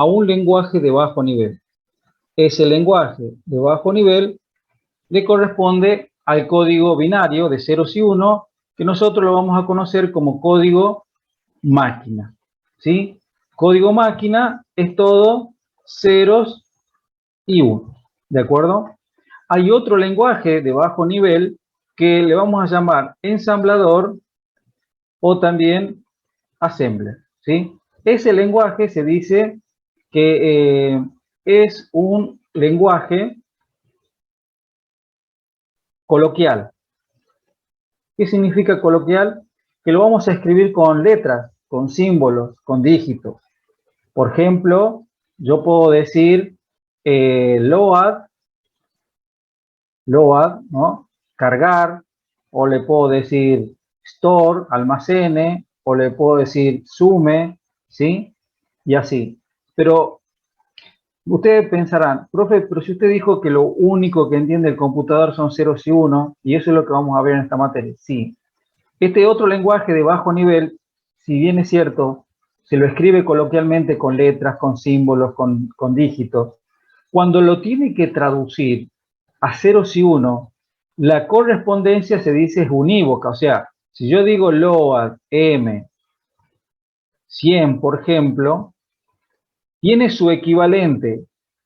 a un lenguaje de bajo nivel. Ese lenguaje de bajo nivel le corresponde al código binario de ceros y unos, que nosotros lo vamos a conocer como código máquina, ¿sí? Código máquina es todo ceros y unos, ¿de acuerdo? Hay otro lenguaje de bajo nivel que le vamos a llamar ensamblador o también assembler, ¿sí? Ese lenguaje se dice que es un lenguaje coloquial. ¿Qué significa coloquial? Que lo vamos a escribir con letras, con símbolos, con dígitos. Por ejemplo, yo puedo decir load, ¿no? Cargar, o le puedo decir store, almacene, o le puedo decir sume, ¿sí? Y así. Pero ustedes pensarán, profe, pero si usted dijo que lo único que entiende el computador son ceros y unos, y eso es lo que vamos a ver en esta materia. Sí. Este otro lenguaje de bajo nivel, si bien es cierto, se lo escribe coloquialmente con letras, con símbolos, con dígitos. Cuando lo tiene que traducir a ceros y unos, la correspondencia se dice es unívoca. O sea, si yo digo load m 100, por ejemplo, ¿tiene su equivalente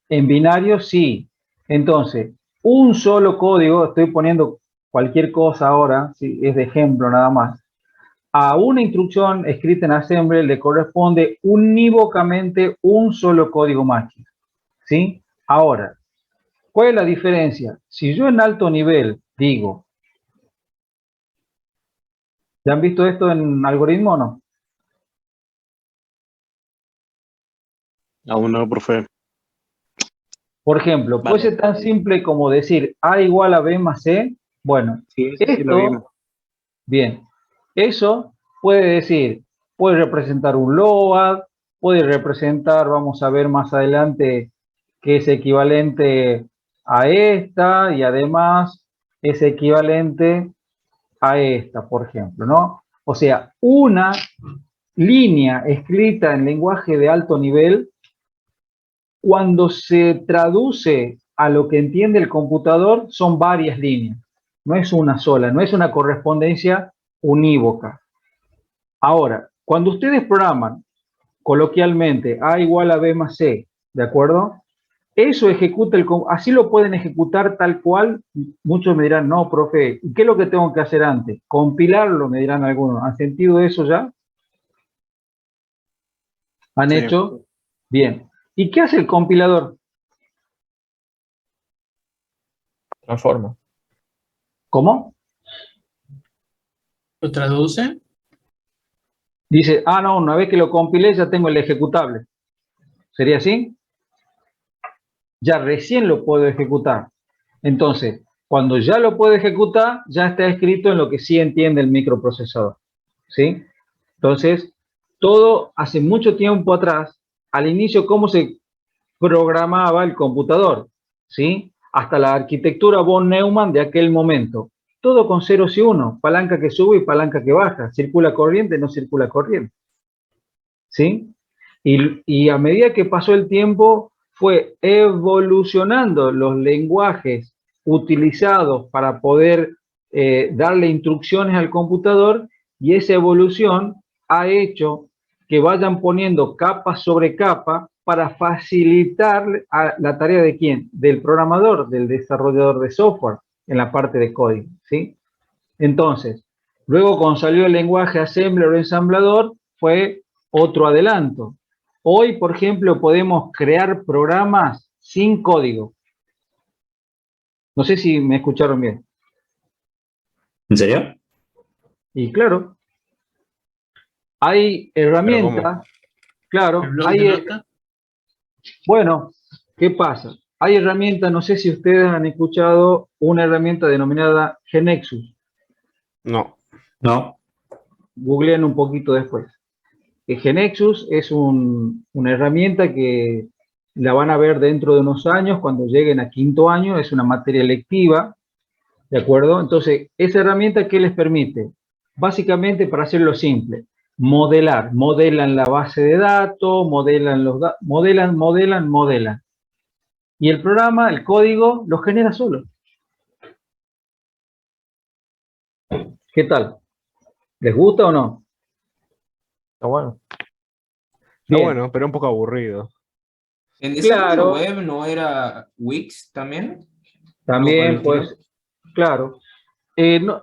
en binario? Sí. Entonces, un solo código, estoy poniendo cualquier cosa ahora, ¿sí? Es de ejemplo nada más. A una instrucción escrita en Assembler le corresponde unívocamente un solo código máquina, ¿sí? Ahora, ¿cuál es la diferencia? Si yo en alto nivel digo, ¿ya han visto esto en algoritmo o no? Aún no, profe. Por ejemplo, puede ser tan simple como decir A igual a B más C. Bueno, Sí, sí lo vimos. esto, bien, eso puede representar un load, puede representar, vamos a ver más adelante, que es equivalente a esta y además es equivalente a esta, por ejemplo, ¿no? O sea, una línea escrita en lenguaje de alto nivel, cuando se traduce a lo que entiende el computador, son varias líneas. No es una sola, no es una correspondencia unívoca. Ahora, cuando ustedes programan coloquialmente A igual a B más C, ¿de acuerdo? Eso ejecuta así lo pueden ejecutar tal cual. Muchos me dirán, no, profe, ¿qué es lo que tengo que hacer antes? Compilarlo, me dirán algunos. ¿Han sentido eso ya? ¿Han Sí. hecho? Bien. ¿Y qué hace el compilador? Transforma. ¿Cómo? ¿Lo traduce? Dice, ah, no, una vez que lo compilé ya tengo el ejecutable. ¿Sería así? Ya recién lo puedo ejecutar. Entonces, cuando ya lo puedo ejecutar, ya está escrito en lo que sí entiende el microprocesador. ¿Sí? Entonces, todo hace mucho tiempo atrás, al inicio, ¿cómo se programaba el computador? ¿Sí? Hasta la arquitectura von Neumann de aquel momento. Todo con ceros y unos, palanca que sube y palanca que baja, circula corriente, no circula corriente. ¿Sí? Y a medida que pasó el tiempo, fue evolucionando los lenguajes utilizados para poder darle instrucciones al computador, y esa evolución ha hecho que vayan poniendo capa sobre capa para facilitar la tarea de quién, del programador, del desarrollador de software en la parte de código, ¿sí? Entonces, luego cuando salió el lenguaje assembler o ensamblador, fue otro adelanto. Hoy, por ejemplo, podemos crear programas sin código. No sé si me escucharon bien. ¿En serio? Y claro, hay herramientas, claro, bueno, ¿qué pasa? Hay herramientas, no sé si ustedes han escuchado una herramienta denominada GeneXus. No. No. Googleen un poquito después. GeneXus es una herramienta que la van a ver dentro de unos años, cuando lleguen a quinto año, es una materia electiva, ¿de acuerdo? Entonces, esa herramienta, ¿qué les permite? Básicamente, para hacerlo simple, modelar. Modelan la base de datos, modelan los datos, modelan. Y el programa, el código, lo genera solo. ¿Qué tal? ¿Les gusta o no? Está bueno. Está Bien, bueno, pero un poco aburrido. ¿En desarrollo claro, web no era Wix también? ¿Algo por el también estilo? pues, claro.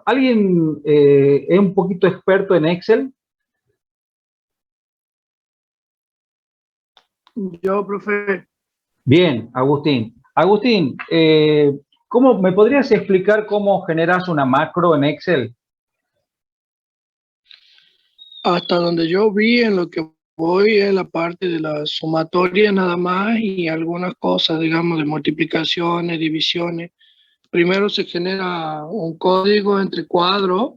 ¿Alguien es un poquito experto en Excel? Yo, profe, Bien, Agustín. Agustín, ¿cómo me podrías explicar cómo generas una macro en Excel? hasta donde yo vi, en lo que voy es la parte de la sumatoria nada más y algunas cosas, digamos, de multiplicaciones, divisiones. Primero se genera un código entre cuadros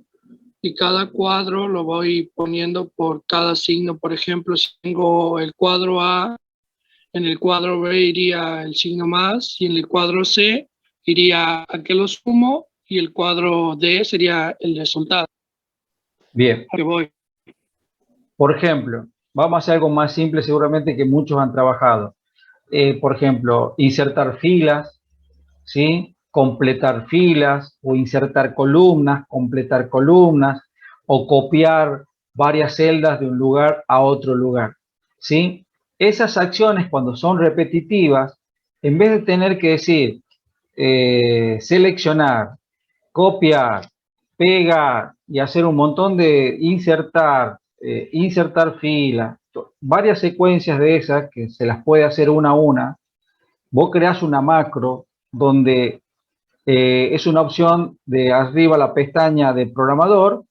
y cada cuadro lo voy poniendo por cada signo. Por ejemplo, si tengo el cuadro A, en el cuadro B iría el signo más y en el cuadro C iría a que lo sumo y el cuadro D sería el resultado. Bien, A que voy. por ejemplo, vamos a hacer algo más simple seguramente que muchos han trabajado. Por ejemplo, insertar filas, ¿sí? Completar filas o insertar columnas, completar columnas o copiar varias celdas de un lugar a otro lugar, ¿sí? Esas acciones cuando son repetitivas, en vez de tener que decir seleccionar, copiar, pegar y hacer un montón de insertar filas, varias secuencias de esas que se las puede hacer una a una, vos creás una macro donde es una opción de arriba la pestaña de programador,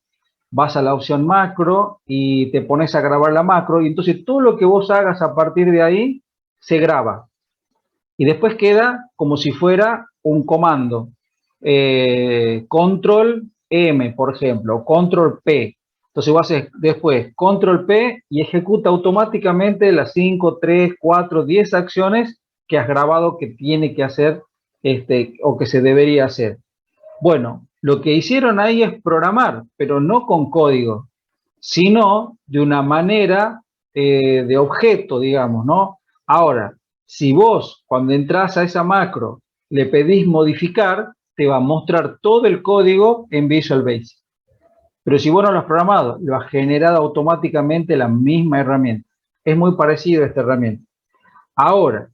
vas a la opción macro y te pones a grabar la macro y entonces todo lo que vos hagas a partir de ahí se graba y después queda como si fuera un comando. Control M, por ejemplo, Control P. Entonces vos haces después Control P y ejecuta automáticamente las 5, 3, 4, 10 acciones que has grabado que tiene que hacer o que se debería hacer. Bueno, lo que hicieron ahí es programar, pero no con código, sino de una manera de objeto, digamos, ¿no? Ahora, si vos cuando entras a esa macro le pedís modificar, te va a mostrar todo el código en Visual Basic. Pero si vos no lo has programado, lo has generado automáticamente la misma herramienta. Es muy parecido a esta herramienta. Ahora,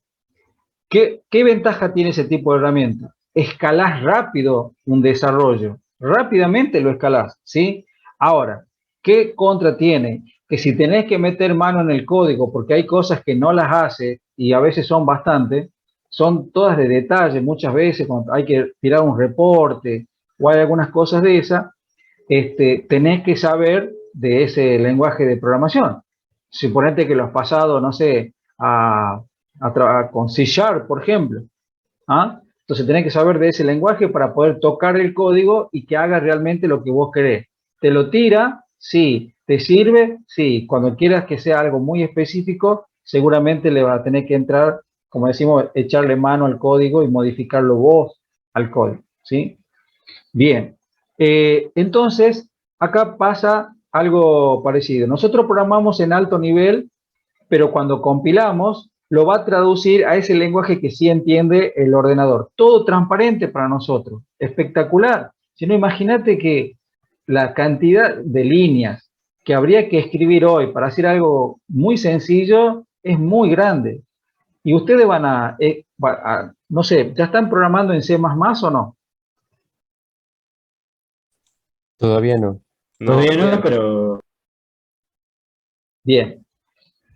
¿qué ventaja tiene ese tipo de herramienta? Escalás rápido un desarrollo, rápidamente lo escalás, ¿sí? Ahora, ¿qué contra tiene? Que si tenés que meter mano en el código, porque hay cosas que no las hace y a veces son bastante, son todas de detalle, muchas veces cuando hay que tirar un reporte o hay algunas cosas de esas, tenés que saber de ese lenguaje de programación. Suponete que lo has pasado, no sé, con C Sharp, por ejemplo. ¿Ah? Entonces tenés que saber de ese lenguaje para poder tocar el código y que haga realmente lo que vos querés. ¿Te lo tira? Sí. ¿Te sirve? Sí. Cuando quieras que sea algo muy específico, seguramente le va a tener que entrar, como decimos, echarle mano al código y modificarlo vos al código. ¿Sí? Bien. Entonces, acá pasa algo parecido. Nosotros programamos en alto nivel, pero cuando compilamos, lo va a traducir a ese lenguaje que sí entiende el ordenador. Todo transparente para nosotros. Espectacular. Si no, imagínate que la cantidad de líneas que habría que escribir hoy para hacer algo muy sencillo es muy grande. Y ustedes van no sé, ¿ya están programando en C++ o no? Todavía no. No, Todavía no, Todavía no. pero Bien.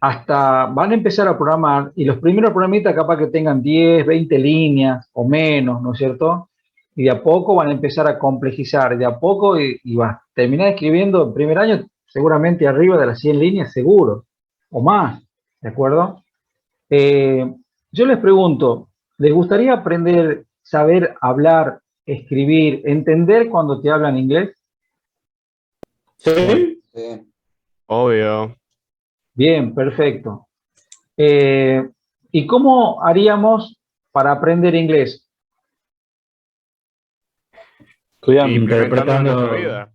Hasta van a empezar a programar y los primeros programitas capaz que tengan 10, 20 líneas o menos, ¿no es cierto? Y de a poco van a empezar a complejizar, de a poco y va a terminar escribiendo el primer año seguramente arriba de las 100 líneas seguro, o más, ¿de acuerdo? Yo les pregunto, ¿les gustaría aprender, saber hablar, escribir, entender cuando te hablan inglés? sí. Sí. obvio. Bien, perfecto. ¿Y cómo haríamos para aprender inglés? Y implementándolo en nuestra Interpretando. vida.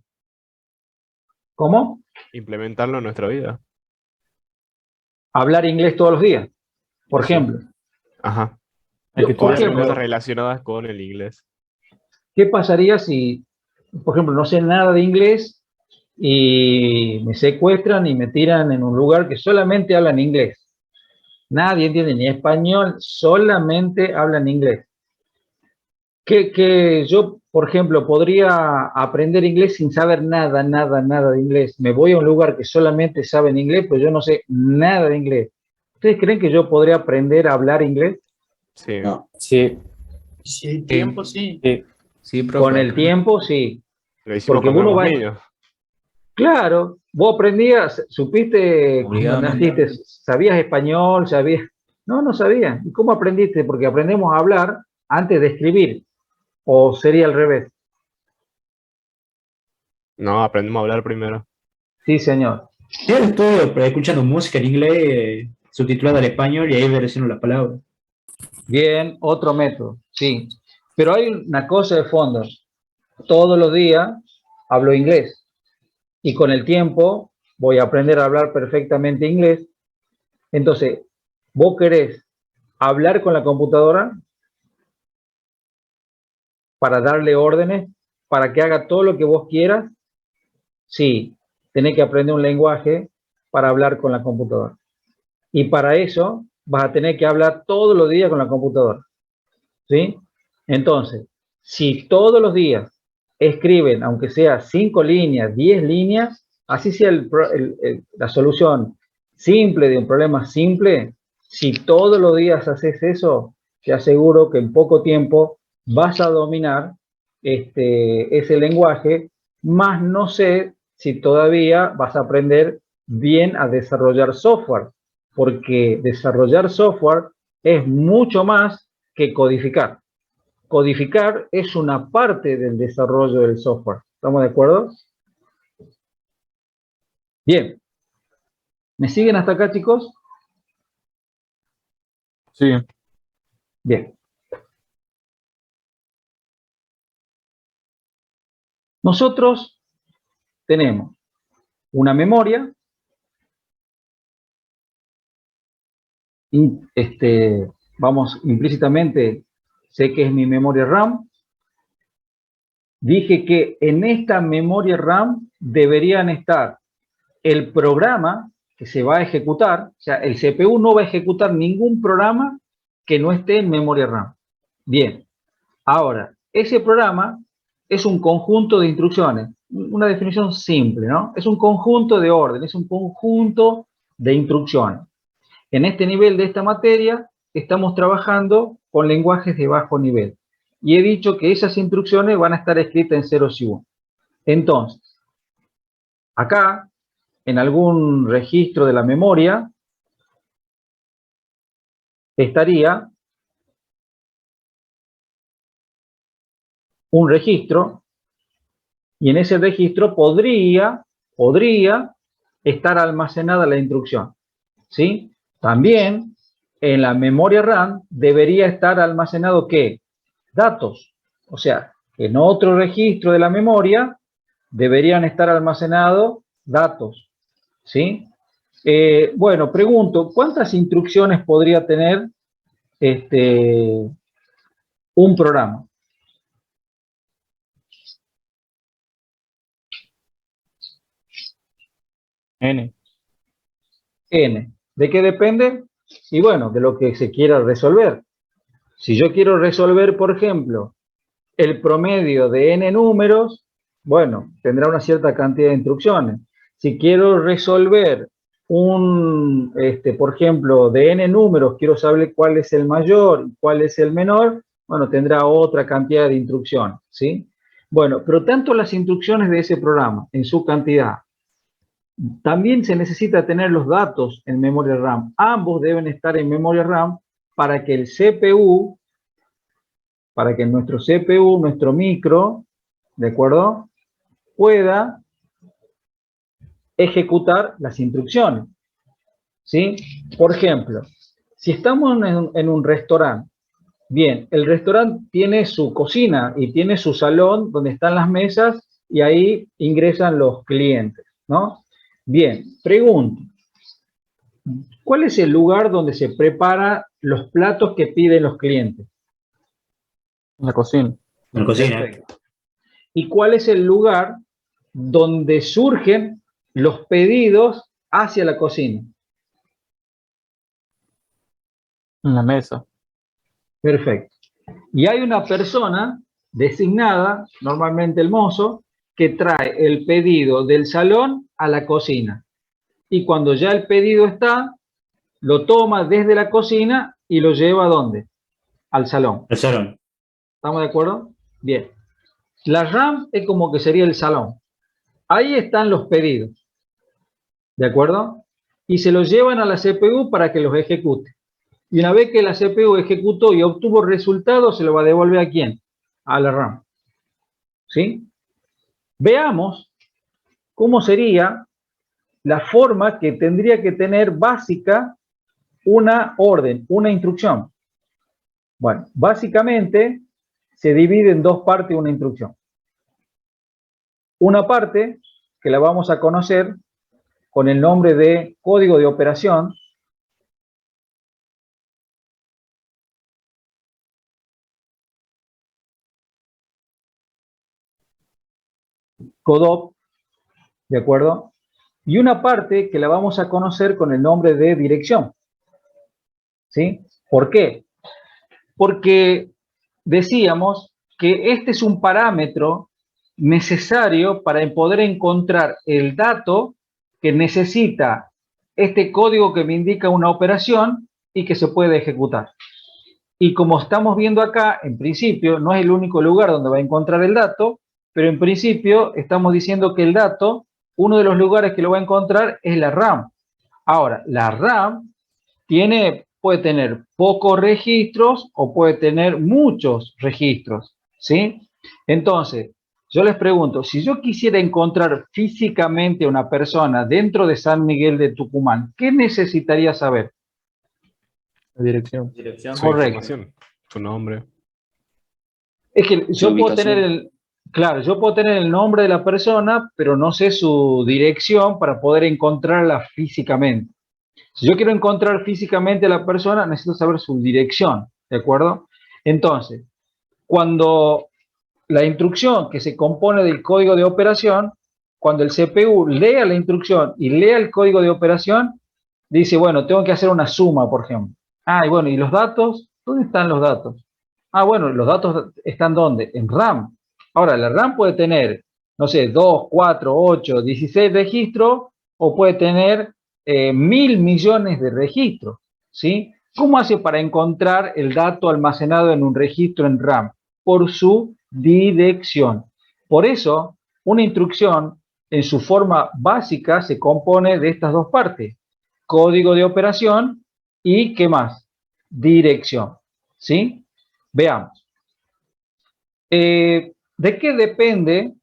¿Cómo? implementarlo en nuestra vida. Hablar inglés todos los días, por Sí. ejemplo. Ajá. Hay que Por Hacer ejemplo, cosas relacionadas con el inglés. ¿qué pasaría si, por ejemplo, no sé nada de inglés y me secuestran y me tiran en un lugar que solamente hablan inglés? Nadie entiende ni español, solamente hablan inglés. Que yo, por ejemplo, podría aprender inglés sin saber nada de inglés. Me voy a un lugar que solamente saben inglés, pero yo no sé nada de inglés. ¿Ustedes creen que yo podría aprender a hablar inglés? Sí. No. Sí, Sí, el tiempo sí. sí. Sí, Con profe. el tiempo, sí. Lo hicimos Porque cuando uno éramos va, niños. claro, vos aprendías, supiste cuando Obligadamente. naciste, sabías español, sabías, no sabías. ¿Y cómo aprendiste? Porque aprendemos a hablar antes de escribir, o sería al revés. No, aprendimos a hablar primero. Sí, señor. Yo estuve escuchando música en inglés subtitulada al español y ahí versiono las palabras. Bien, otro método, sí. Pero hay una cosa de fondo. Todos los días hablo inglés y con el tiempo voy a aprender a hablar perfectamente inglés. Entonces, ¿vos querés hablar con la computadora para darle órdenes, para que haga todo lo que vos quieras? Sí, tenés que aprender un lenguaje para hablar con la computadora. Y para eso vas a tener que hablar todos los días con la computadora. ¿Sí? Entonces, si todos los días escriben, aunque sea 5 líneas, 10 líneas, así sea la solución simple de un problema simple, si todos los días haces eso, te aseguro que en poco tiempo vas a dominar ese lenguaje, más no sé si todavía vas a aprender bien a desarrollar software, porque desarrollar software es mucho más que codificar. Codificar es una parte del desarrollo del software. ¿Estamos de acuerdo? Bien. ¿Me siguen hasta acá, chicos? Sí. Bien. Nosotros tenemos una memoria, vamos, implícitamente sé que es mi memoria RAM. Dije que en esta memoria RAM deberían estar el programa que se va a ejecutar, o sea, el CPU no va a ejecutar ningún programa que no esté en memoria RAM. Bien, ahora, ese programa es un conjunto de instrucciones, una definición simple, ¿no? Es un conjunto de orden, es un conjunto de instrucciones. En este nivel de esta materia estamos trabajando con lenguajes de bajo nivel. Y he dicho que esas instrucciones van a estar escritas en ceros y unos. Entonces, acá, en algún registro de la memoria, estaría un registro, y en ese registro podría estar almacenada la instrucción, ¿sí? También en la memoria RAM debería estar almacenado ¿qué? Datos. O sea, en otro registro de la memoria deberían estar almacenados datos, ¿sí? Bueno, pregunto, ¿cuántas instrucciones podría tener un programa? N. N. ¿De qué depende? Y bueno, de lo que se quiera resolver. Si yo quiero resolver, por ejemplo, el promedio de n números, bueno, tendrá una cierta cantidad de instrucciones. Si quiero resolver por ejemplo, de n números, quiero saber cuál es el mayor y cuál es el menor, bueno, tendrá otra cantidad de instrucciones, ¿sí? Bueno, pero tanto las instrucciones de ese programa, en su cantidad, también se necesita tener los datos en memoria RAM. Ambos deben estar en memoria RAM para que el CPU, para que nuestro CPU, nuestro micro, ¿de acuerdo?, pueda ejecutar las instrucciones, ¿sí? Por ejemplo, si estamos en un restaurante, bien, el restaurante tiene su cocina y tiene su salón donde están las mesas y ahí ingresan los clientes, ¿no? Bien, pregunto. ¿Cuál es el lugar donde se preparan los platos que piden los clientes? En la cocina. En la cocina. Perfecto. ¿Y cuál es el lugar donde surgen los pedidos hacia la cocina? En la mesa. Perfecto. Y hay una persona designada, normalmente el mozo, que trae el pedido del salón a la cocina. Y cuando ya el pedido está, lo toma desde la cocina y lo lleva ¿a dónde? Al salón. El salón. ¿Estamos de acuerdo? Bien. La RAM es como que sería el salón. Ahí están los pedidos. ¿De acuerdo? Y se los llevan a la CPU para que los ejecute. Y una vez que la CPU ejecutó y obtuvo resultados, se lo va a devolver ¿a quién? A la RAM. ¿Sí? Veamos cómo sería la forma que tendría que tener básica una orden, una instrucción. Bueno, básicamente se divide en dos partes una instrucción. Una parte que la vamos a conocer con el nombre de código de operación. CODOP, ¿de acuerdo? Y una parte que la vamos a conocer con el nombre de dirección. ¿Sí? ¿Por qué? Porque decíamos que este es un parámetro necesario para poder encontrar el dato que necesita este código que me indica una operación y que se puede ejecutar. Y como estamos viendo acá, en principio, no es el único lugar donde va a encontrar el dato, pero en principio estamos diciendo que el dato, uno de los lugares que lo va a encontrar es la RAM. Ahora, la RAM puede tener pocos registros o puede tener muchos registros, ¿sí? Entonces, yo les pregunto, si yo quisiera encontrar físicamente a una persona dentro de San Miguel de Tucumán, ¿qué necesitaría saber? La dirección. Dirección. Su Correcto. información, su nombre. Es que Su yo puedo ubicación. tener claro, yo puedo tener el nombre de la persona, pero no sé su dirección para poder encontrarla físicamente. Si yo quiero encontrar físicamente a la persona, necesito saber su dirección, ¿de acuerdo? Entonces, cuando la instrucción que se compone del código de operación, cuando el CPU lea la instrucción y lea el código de operación, dice, bueno, tengo que hacer una suma, por ejemplo. Ah, y bueno, ¿y los datos? ¿Dónde están los datos? Ah, bueno, los datos están ¿dónde? En RAM. Ahora, la RAM puede tener, no sé, 2, 4, 8, 16 registros o puede tener 1000 millones de registros, ¿sí? ¿Cómo hace para encontrar el dato almacenado en un registro en RAM? Por su dirección. Por eso, una instrucción en su forma básica se compone de estas dos partes. Código de operación y, ¿qué más? Dirección, ¿sí? Veamos. ¿De qué depende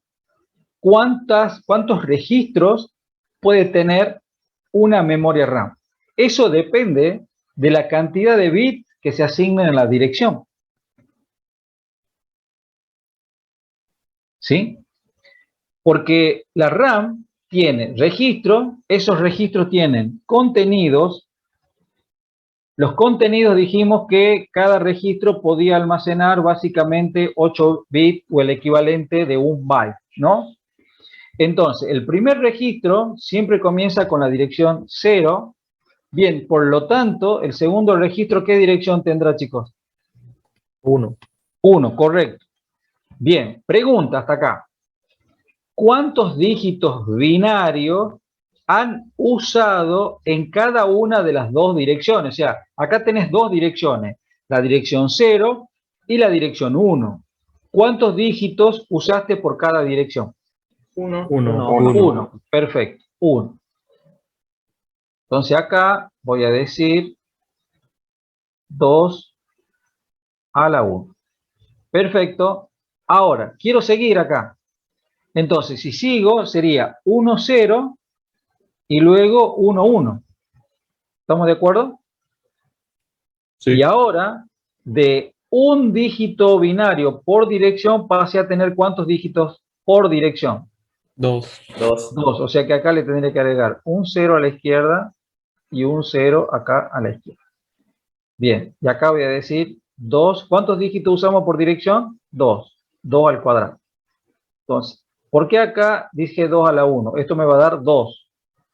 cuántos registros puede tener una memoria RAM? Eso depende de la cantidad de bits que se asignen en la dirección. ¿Sí? Porque la RAM tiene registros, esos registros tienen contenidos. Los contenidos dijimos que cada registro podía almacenar básicamente 8 bits o el equivalente de un byte, ¿no? Entonces, el primer registro siempre comienza con la dirección 0. Bien, por lo tanto, el segundo registro, ¿qué dirección tendrá, chicos? 1. 1, correcto. Bien, pregunta hasta acá. ¿Cuántos dígitos binarios han usado en cada una de las dos direcciones? O sea, acá tenés dos direcciones, la dirección 0 y la dirección 1. ¿Cuántos dígitos usaste por cada dirección? 1. 1, perfecto, 1. Entonces acá voy a decir 2 a la 1. Perfecto. Ahora, quiero seguir acá. Entonces, si sigo, sería 1, 0 y luego 1, 1. ¿Estamos de acuerdo? Sí. Y ahora, de un dígito binario por dirección, pasé a tener ¿cuántos dígitos por dirección? 2. 2. 2. O sea que acá le tendré que agregar un 0 a la izquierda y un 0 acá a la izquierda. Bien, y acá voy a decir 2. ¿Cuántos dígitos usamos por dirección? 2. 2 al cuadrado. Entonces, ¿por qué acá dije 2 a la 1? Esto me va a dar 2.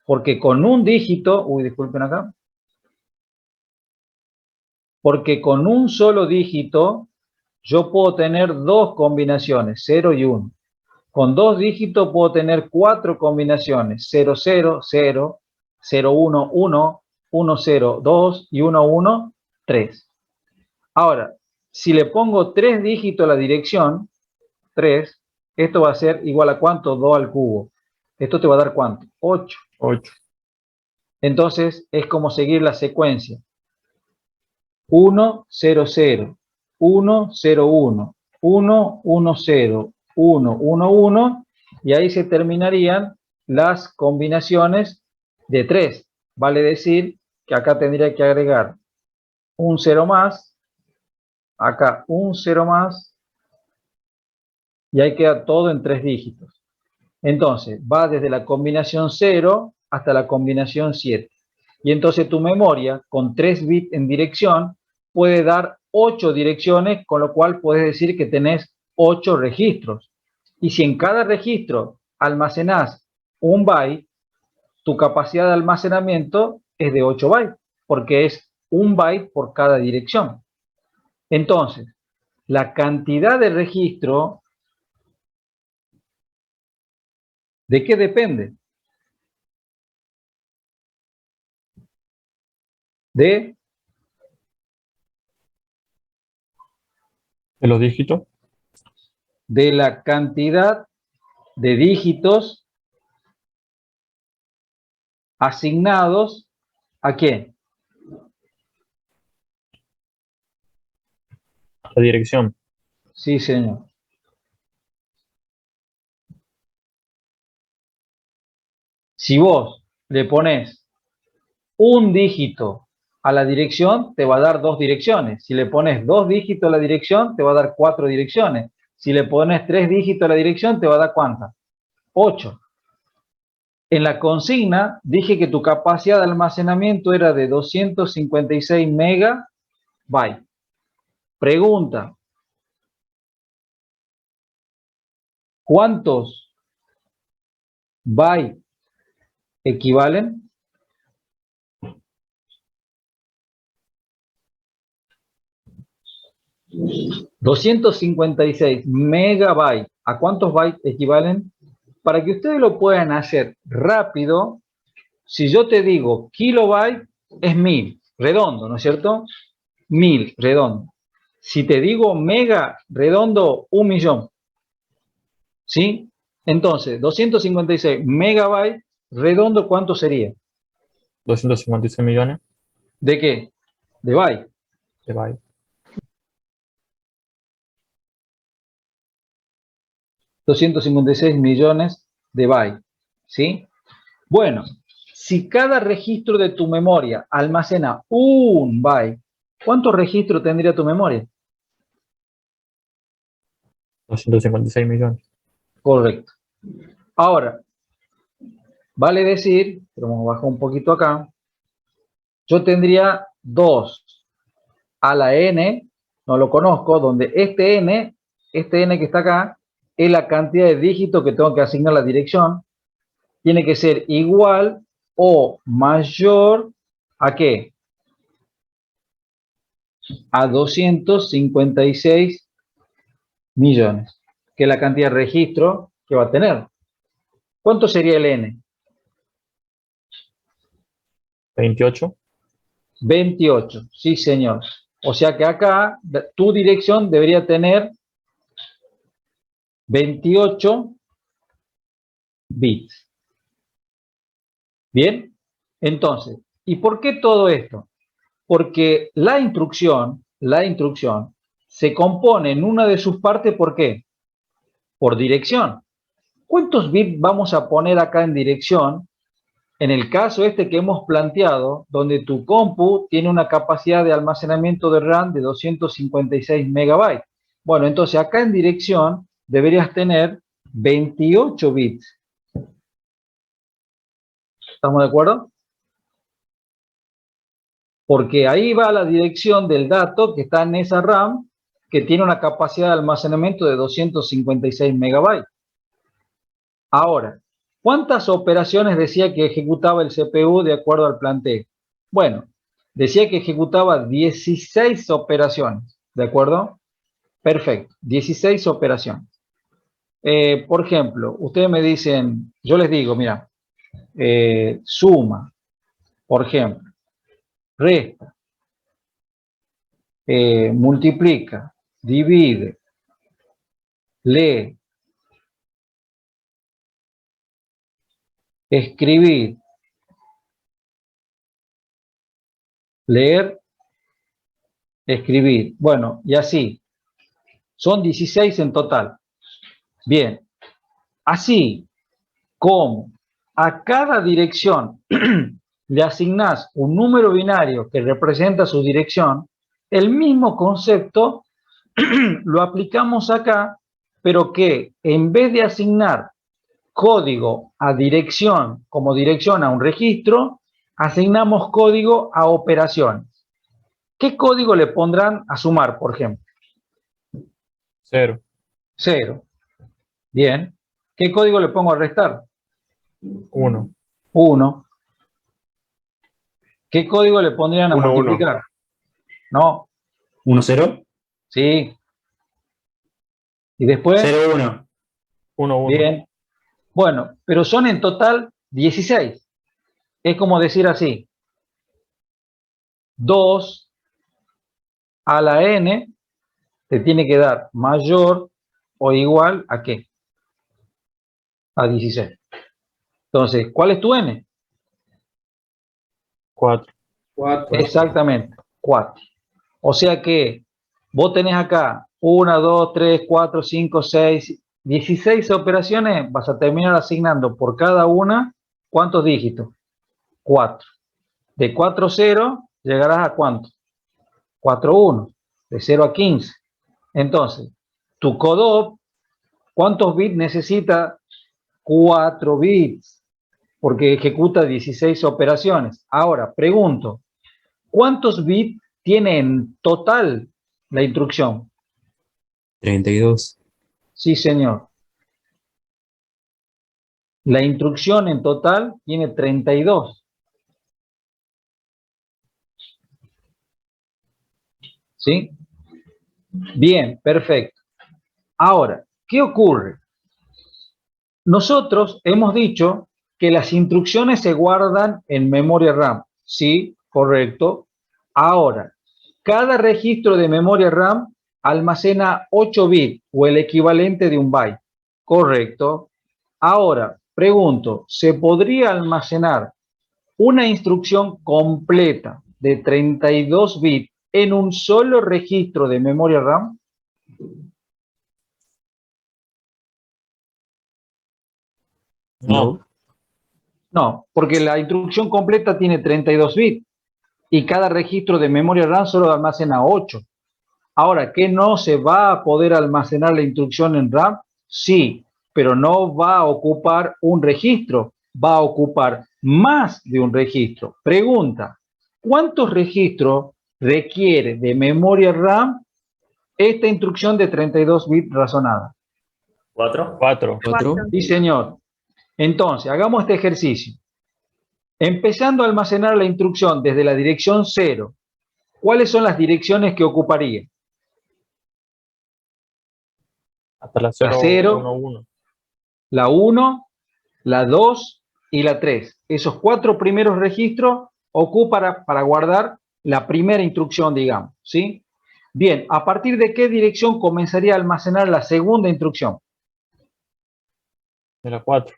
Porque con un dígito, disculpen acá. Porque con un solo dígito yo puedo tener dos combinaciones, 0 y 1. Con dos dígitos puedo tener 4 combinaciones, 0, 0, 0, 0, 1, 1, 1, 0, 2 y 1, 1, 3. Ahora, si le pongo 3 dígitos a la dirección, 3, esto va a ser igual a ¿cuánto? 2 al cubo. Esto te va a dar ¿cuánto? 8. 8. Entonces, es como seguir la secuencia. 1, 0, 0, 1, 0, 1, 1, 1, 0, 1, 1, 1, y ahí se terminarían las combinaciones de 3. Vale decir que acá tendría que agregar un 0 más, acá un 0 más, y ahí queda todo en 3 dígitos. Entonces, va desde la combinación 0 hasta la combinación 7. Y entonces tu memoria, con 3 bits en dirección, puede dar 8 direcciones, con lo cual puedes decir que tenés 8 registros. Y si en cada registro almacenás un byte, tu capacidad de almacenamiento es de 8 bytes, porque es un byte por cada dirección. Entonces, la cantidad de registro, ¿de qué depende? De ¿De los dígitos? la cantidad de dígitos asignados ¿a quién? La dirección. Sí, señor. Si vos le pones un dígito a la dirección, te va a dar 2 direcciones. Si le pones 2 dígitos a la dirección, te va a dar 4 direcciones. Si le pones 3 dígitos a la dirección, te va a dar ¿cuántas? 8. En la consigna dije que tu capacidad de almacenamiento era de 256 megabytes. Pregunta: ¿cuántos bytes equivalen? $256 megabytes. ¿A cuántos bytes equivalen? Para que ustedes lo puedan hacer rápido, si yo te digo kilobyte, es 1000, redondo, ¿no es cierto? 1000, redondo. Si te digo mega, redondo, 1.000.000. ¿Sí? Entonces, 256 megabytes, redondo, ¿cuánto sería? 256 millones ¿De qué? De byte. de bytes. 256 millones de bytes. ¿Sí? Bueno, si cada registro de tu memoria almacena un byte, ¿cuántos registros tendría tu memoria? 256 millones. Correcto. Ahora, vale decir, pero vamos a bajar un poquito acá, yo tendría 2 a la n, no lo conozco, donde este n que está acá, es la cantidad de dígitos que tengo que asignar a la dirección, tiene que ser igual o mayor ¿a qué? A 256 millones, que es la cantidad de registro que va a tener. ¿Cuánto sería el n? 28. 28, sí señor. O sea que acá tu dirección debería tener 28 bits. Bien, entonces, ¿y por qué todo esto? Porque la instrucción se compone en una de sus partes, ¿por qué? Por dirección. ¿Cuántos bits vamos a poner acá en dirección? En el caso este que hemos planteado, donde tu compu tiene una capacidad de almacenamiento de RAM de 256 megabytes. Bueno, entonces acá en dirección deberías tener 28 bits. ¿Estamos de acuerdo? Porque ahí va la dirección del dato que está en esa RAM, que tiene una capacidad de almacenamiento de 256 megabytes. Ahora, ¿cuántas operaciones decía que ejecutaba el CPU de acuerdo al planteo? Bueno, decía que ejecutaba 16 operaciones, ¿de acuerdo? Perfecto, 16 operaciones. Por ejemplo, ustedes me dicen, yo les digo, mira, suma, por ejemplo, resta, multiplica, divide, lee, escribir, leer, escribir. Bueno, y así. Son 16 en total. Bien. Así como a cada dirección le asignás un número binario que representa su dirección, el mismo concepto lo aplicamos acá, pero que en vez de asignar código a dirección como dirección a un registro, asignamos código a operaciones. ¿Qué código le pondrán a sumar, por ejemplo? 0. 0. Bien. ¿Qué código le pongo a restar? 1. 1. ¿Qué código le pondrían a 1, 1. multiplicar? No. 1, 0. Sí. ¿Y después? 0, 1. 1, 1. Bien. Bueno, pero son en total 16. Es como decir así. 2 a la n te tiene que dar mayor o igual a ¿qué? A 16. Entonces, ¿cuál es tu n? 4. 4. Exactamente, 4. O sea que vos tenés acá 1, 2, 3, 4, 5, 6, 16 operaciones, vas a terminar asignando por cada una, ¿cuántos dígitos? 4. De 4 a 0, llegarás a ¿cuánto? 4, 1. De 0 a 15. Entonces, tu CODOP, ¿cuántos bits necesita? 4 bits, porque ejecuta 16 operaciones. Ahora, pregunto, ¿cuántos bits tiene en total la instrucción? 32. Sí, señor. La instrucción en total tiene 32. ¿Sí? Bien, perfecto. Ahora, ¿qué ocurre? Nosotros hemos dicho que las instrucciones se guardan en memoria RAM. Sí, correcto. Ahora, cada registro de memoria RAM almacena 8 bits o el equivalente de un byte. Correcto. Ahora, pregunto, ¿se podría almacenar una instrucción completa de 32 bits en un solo registro de memoria RAM? No. No, porque la instrucción completa tiene 32 bits y cada registro de memoria RAM solo almacena 8. Ahora, ¿qué no se va a poder almacenar la instrucción en RAM? Sí, pero no va a ocupar un registro, va a ocupar más de un registro. Pregunta, ¿cuántos registros requiere de memoria RAM esta instrucción de 32 bits razonada? 4. 4. Sí, señor. Entonces, hagamos este ejercicio. Empezando a almacenar la instrucción desde la dirección 0, ¿cuáles son las direcciones que ocuparía? Hasta la La 0, 0, 1, 1. la 1, la 2 y la 3. Esos 4 primeros registros ocupan para guardar la primera instrucción, digamos, ¿sí? Bien, ¿a partir de qué dirección comenzaría a almacenar la segunda instrucción? De la 4.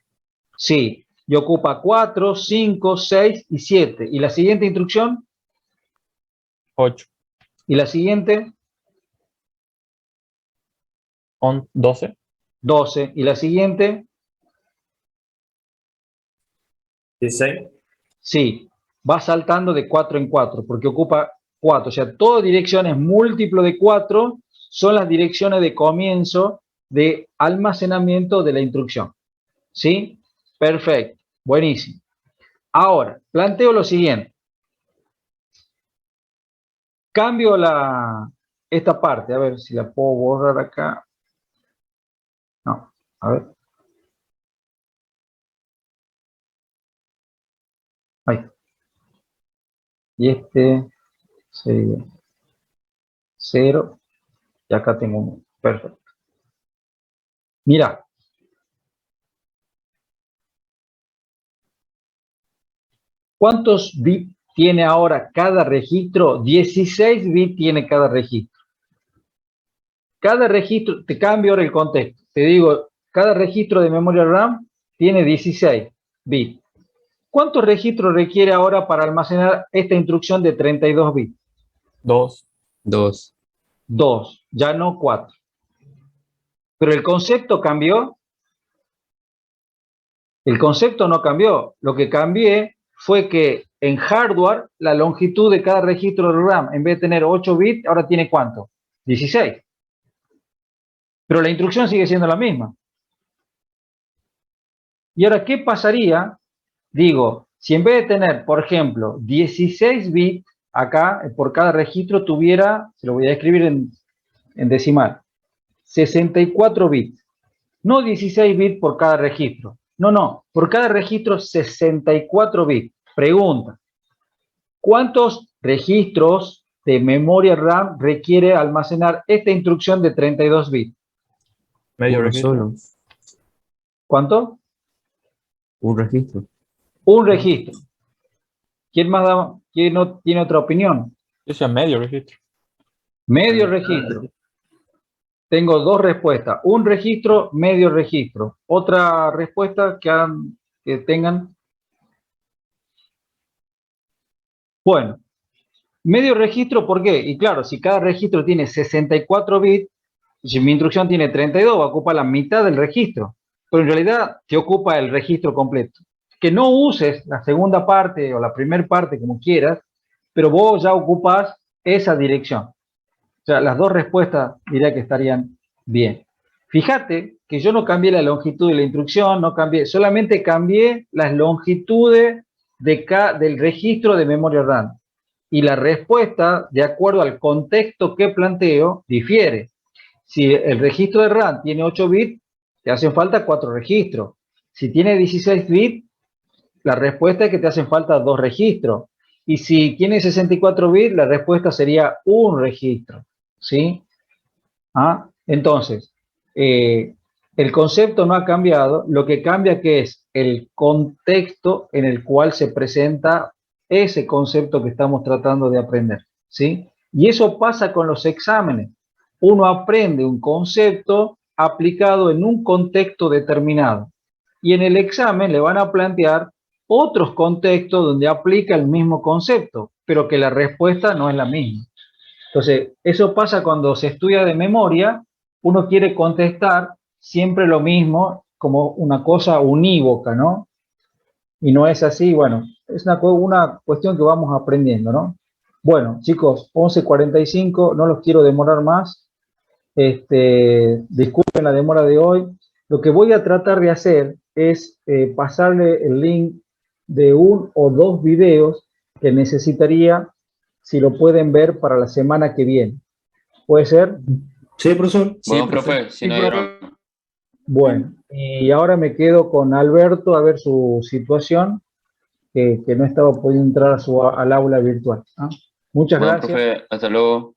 Sí, y ocupa 4, 5, 6 y 7. ¿Y la siguiente instrucción? 8. ¿Y la siguiente? 12. 12. ¿Y la siguiente? 16. Sí, va saltando de 4 en 4, porque ocupa 4. O sea, todas direcciones múltiplo de 4 son las direcciones de comienzo de almacenamiento de la instrucción. ¿Sí? Perfecto. Buenísimo. Ahora, planteo lo siguiente. Cambio esta parte, a ver si la puedo borrar acá. No, a ver. Ahí. Y este sería 0. Y acá tengo 1. Perfecto. Mira. ¿Cuántos bits tiene ahora cada registro? 16 bits tiene cada registro. Cada registro, te cambio ahora el contexto. Te digo, cada registro de memoria RAM tiene 16 bits. ¿Cuántos registros requiere ahora para almacenar esta instrucción de 32 bits? 2. 2. 2, ya no 4. Pero el concepto cambió. El concepto no cambió. Lo que cambié fue que en hardware la longitud de cada registro de RAM, en vez de tener 8 bits, ahora tiene ¿cuánto? 16. Pero la instrucción sigue siendo la misma. Y ahora, ¿qué pasaría? Digo, si en vez de tener, por ejemplo, 16 bits acá, por cada registro tuviera, se lo voy a escribir en decimal, 64 bits. No 16 bits por cada registro. No, por cada registro 64 bits. Pregunta, ¿cuántos registros de memoria RAM requiere almacenar esta instrucción de 32 bits? Medio Uno registro. solo. ¿Cuánto? Un registro. Un registro. ¿Quién más da, quién no tiene otra opinión? Yo sea medio registro. Medio registro. Tengo dos respuestas. Un registro, medio registro. Otra respuesta que tengan. Bueno, medio registro, ¿por qué? Y claro, si cada registro tiene 64 bits, si mi instrucción tiene 32, va a ocupar la mitad del registro. Pero en realidad, te ocupa el registro completo. Que no uses la segunda parte o la primera parte, como quieras, pero vos ya ocupas esa dirección. O sea, las dos respuestas diría que estarían bien. Fíjate que yo no cambié la longitud de la instrucción, no cambié, solamente cambié las longitudes del registro de memoria RAM. Y la respuesta, de acuerdo al contexto que planteo, difiere. Si el registro de RAM tiene 8 bits, te hacen falta 4 registros. Si tiene 16 bits, la respuesta es que te hacen falta 2 registros. Y si tiene 64 bits, la respuesta sería un registro. ¿Sí? Entonces, el concepto no ha cambiado, lo que cambia que es el contexto en el cual se presenta ese concepto que estamos tratando de aprender, ¿sí? Y eso pasa con los exámenes. Uno aprende un concepto aplicado en un contexto determinado. Y en el examen le van a plantear otros contextos donde aplica el mismo concepto, pero que la respuesta no es la misma. Entonces, eso pasa cuando se estudia de memoria, uno quiere contestar siempre lo mismo como una cosa unívoca, ¿no? Y no es así, bueno, es una cuestión que vamos aprendiendo, ¿no? Bueno, chicos, 11:45, no los quiero demorar más. Disculpen la demora de hoy. Lo que voy a tratar de hacer es pasarle el link de 1 o 2 videos que necesitaría, si lo pueden ver, para la semana que viene. ¿Puede ser? Sí, profesor. Sí, Bueno, profe. profe, si no hay drama. Bueno, y ahora me quedo con Alberto a ver su situación, que no estaba pudiendo entrar al aula virtual. Muchas Bueno, gracias. profe, hasta luego.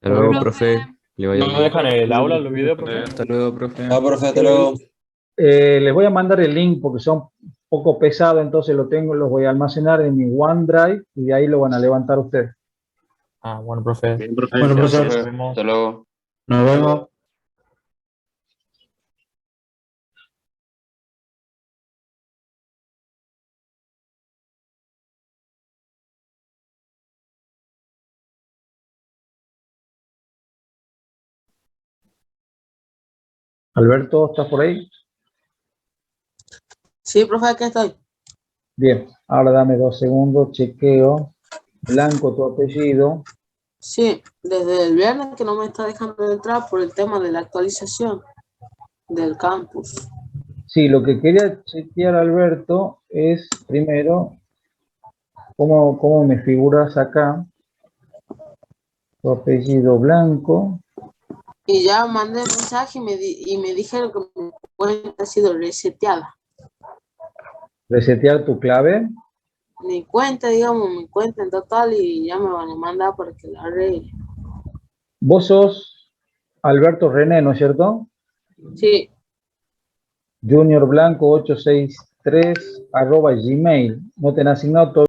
Hasta luego, profe. Le vaya ¿No bien. dejan el aula los videos, profe? Hasta luego, profe. profe, hasta luego. Les voy a mandar el link porque son un poco pesados, entonces los voy a almacenar en mi OneDrive y de ahí lo van a levantar ustedes. Bueno, profe. Bueno, Gracias, profesor. profe. Hasta luego. Nos vemos. Alberto, ¿estás por ahí? Sí, profe, aquí estoy. Bien, ahora dame 2 segundos, chequeo. Blanco, tu apellido. Sí, desde el viernes que no me está dejando entrar por el tema de la actualización del campus. Sí, lo que quería chequear, Alberto, es primero ¿Cómo me figuras acá? Tu apellido Blanco. Y ya mandé mensaje y me dijeron que mi cuenta ha sido reseteada. Resetear tu clave. Mi cuenta, digamos, mi cuenta en total y ya me van a mandar para que la arregle. Vos sos Alberto René, ¿no es cierto? Sí, Junior Blanco 863 @gmail. No te han asignado todo.